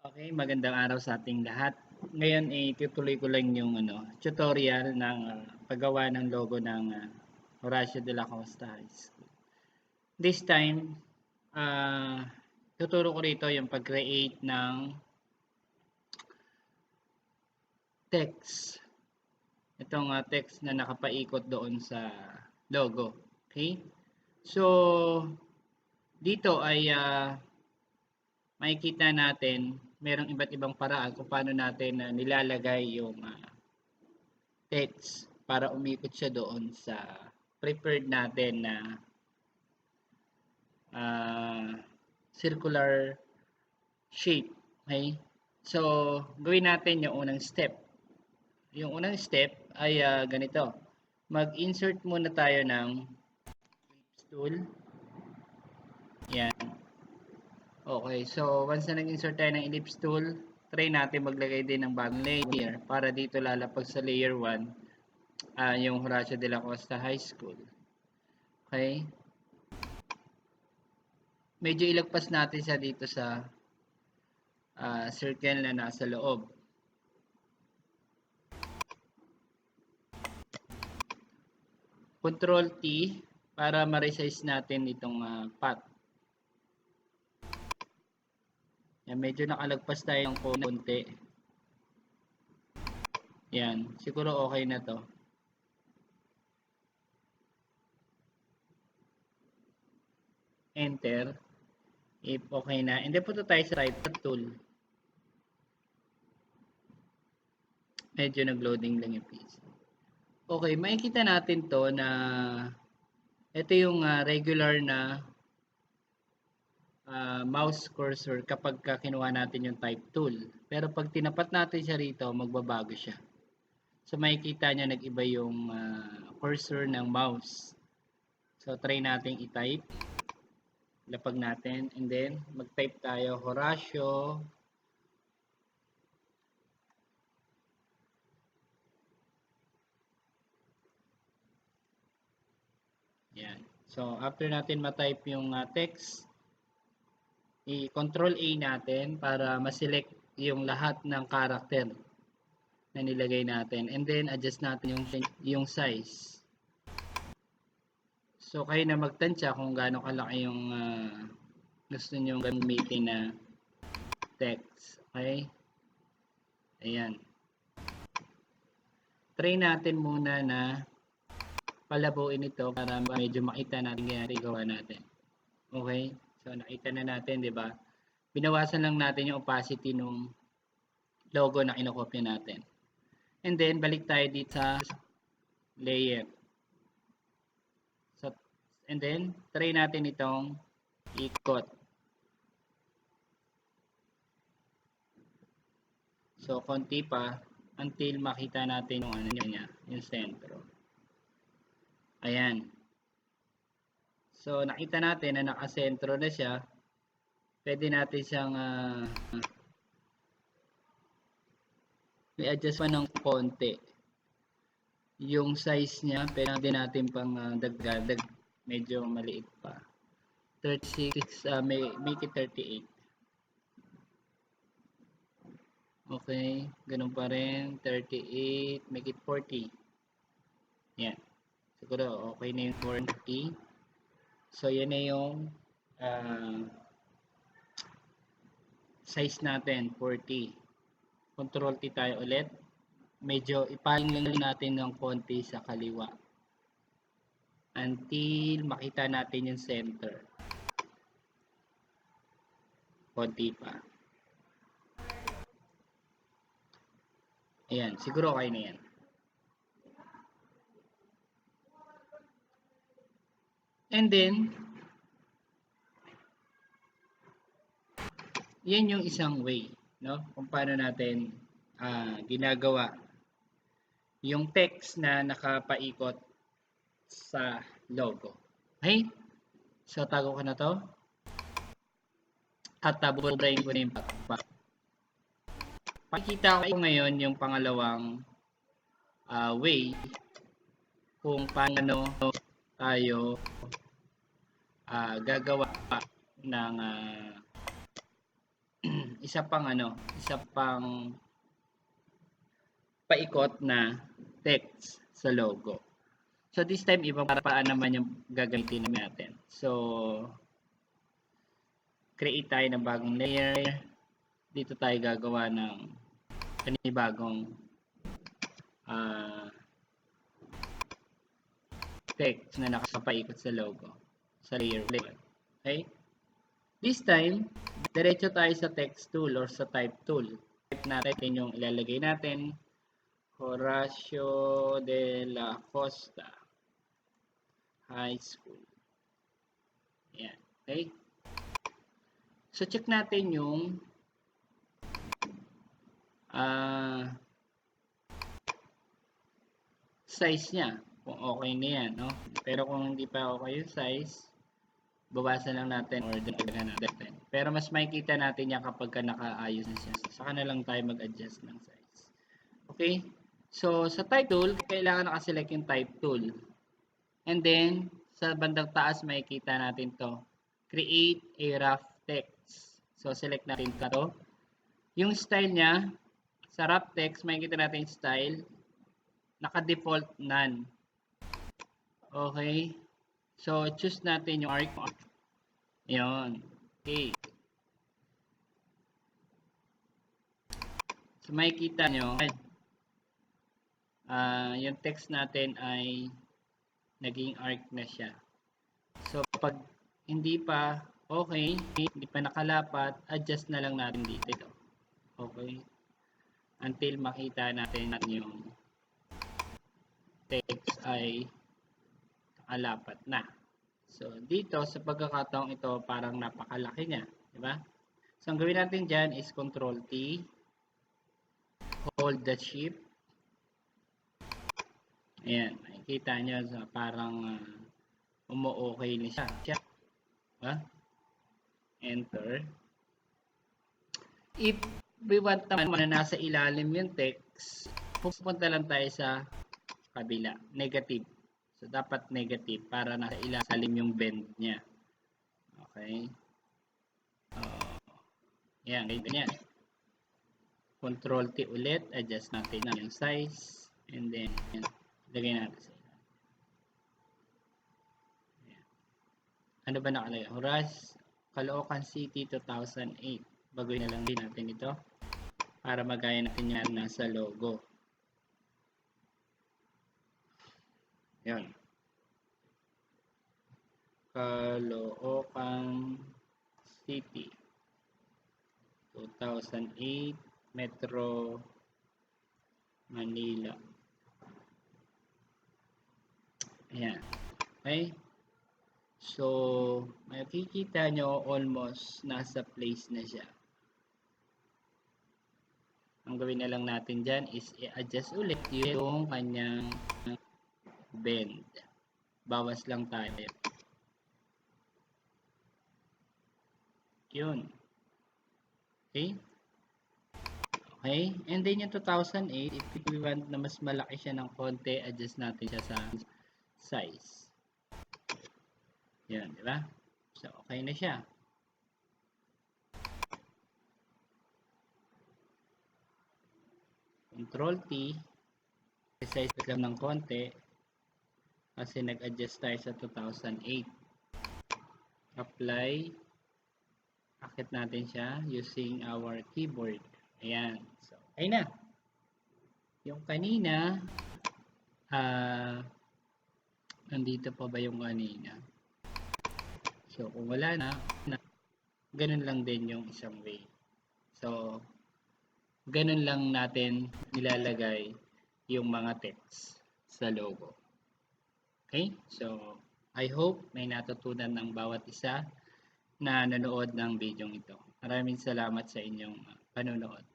Okay, magandang araw sa ating lahat. Ngayon tutuloy ko lang yung tutorial ng paggawa ng logo ng Horacio de la Costa High School. This time, tuturo ko rito yung pag-create ng text. Itong text na nakapaikot doon sa logo. Okay? So, dito ay makikita natin merong iba't ibang paraan kung paano natin nilalagay yung text para umikot siya doon sa prepared natin na circular shape. Okay? So, gawin natin yung unang step. Yung unang step ay ganito. Mag-insert muna tayo ng ellipse tool. Yan. Okay, so once na nag-insert tayo ng ellipse tool, try natin maglagay din ng bagong layer para dito lalapag sa layer 1 yung Horacio de la Costa High School. Okay? Medyo ilagpas natin siya dito sa circle na nasa loob. Control T para ma-resize natin itong path. Yan, medyo nakalagpas tayo ng konti. Yan, siguro okay na to. Enter. If okay na. And then punta tayo sa type tool. Medyo nag-loading lang yung PC. Okay, makikita natin to na ito yung regular na mouse cursor kapag kinuha natin yung type tool. Pero pag tinapat natin siya rito, magbabago siya. So makikita nyo nag-iba yung cursor ng mouse. So try natin i-type. Lapag natin and then mag-type tayo Horacio yan. So after natin ma-type yung text, i-control A natin para ma-select yung lahat ng character na nilagay natin and then adjust natin yung size. So kayo na magtansya kung gaano kalaki yung gusto nyo gamitin na text. Okay? Ayan. Try natin muna na palabuin ito para medyo makita natin ginagawa natin. Okay? So nakita na natin, 'di ba? Binawasan lang natin yung opacity ng logo na kinokopya natin. And then balik tayo dito sa layer. So and then try natin itong ikot. So konti pa until makita natin yung niya, yung sentro. Ayan. So nakita natin na nakasentro na siya. Pwede natin siyang i-adjust pa ng konti. Yung size niya, pwede natin pang dagdag, medyo maliit pa. 36, make it 38. Okay, ganun pa rin. 38, make it 40. Yan. Siguro okay na yung 40. So yan na yung size natin, 40. Control T tayo ulit. Medyo ipaling lang natin ng konti sa kaliwa until makita natin yung center. Konti pa. Ayan, siguro okay na yan. And then, yan yung isang way, no? Kung paano natin ginagawa yung text na nakapaikot sa logo. Okay? So, tago ko na to. At buburahin ko na yung backpack. Pakikita ko ngayon yung pangalawang way kung paano tayo gagawa ng isa pang paikot na text sa logo. So this time ibang paraan naman yung gagamitin natin. So create tayo ng bagong layer. Dito tayo gagawa ng panibagong text na nakapaikot sa logo sa layer 1. Okay? This time, diretso tayo sa text tool or sa type tool. Type natin yung ilalagay natin. Horacio de la Costa High School. Ayan. Okay? So, check natin yung size niya. Kung okay na yan. No? Pero kung hindi pa okay yung size, bawasan lang natin or dagdagan natin. Pero mas makikita natin yan kapag nakaayos na siya. Saka na lang tayo mag-adjust ng size. Okay? So, sa type tool, kailangan nakaselect yung type tool. And then, sa bandang taas, makikita natin to. Create a rough text. So, select natin to. Yung style niya, sa rough text, makikita natin yung style. Naka-default none. Okay? So, choose natin yung arc. Yun. Okay. So, makikita nyo, yung text natin ay naging arc na siya. So, pag hindi pa okay, hindi pa nakalapat, adjust na lang natin dito. Okay? Until makita natin yung text ay nakalapat na. So, dito sa pagkakataong ito, parang napakalaki niya. Diba? So, ang gawin natin dyan is Control T. Hold the shift. Ayan. Makikita nyo parang umu-okay na siya. Diba? Enter. If we want naman na nasa ilalim yung text, pupunta lang tayo sa kabila. Negative. So, dapat negative para nasa ilalim yung bend niya. Okay. Yan, ganyan. Control T ulit. Adjust natin yung size. And then, yan. Lagay natin sa ilalim. Yan. Ano ba nakalagay? Horace, Caloocan City, 2008. Baguhin na lang din natin ito. Para magaya natin yan nasa logo. Yan. Caloocan City 2008 Metro Manila. Ayan. Okay. So, makikita nyo almost nasa place na siya. Ang gawin na lang natin dyan is i-adjust ulit yung kanyang bend. Bawas lang tayo. Yun. Okay? Okay? And then yung 2008, if we want na mas malaki siya ng konti, adjust natin siya sa size. Yun, di ba? So, okay na siya. Control T. Size lang ng konti. Kasi nag-adjust tayo sa 2008. Apply. Akit natin siya using our keyboard. Ayan. So, okay na. Yung kanina, nandito pa ba yung kanina? So, kung wala na, ganun lang din yung isang way. So, ganun lang natin nilalagay yung mga text sa logo. Okay? So, I hope may natutunan ng bawat isa na nanood ng video ito. Maraming salamat sa inyong panonood.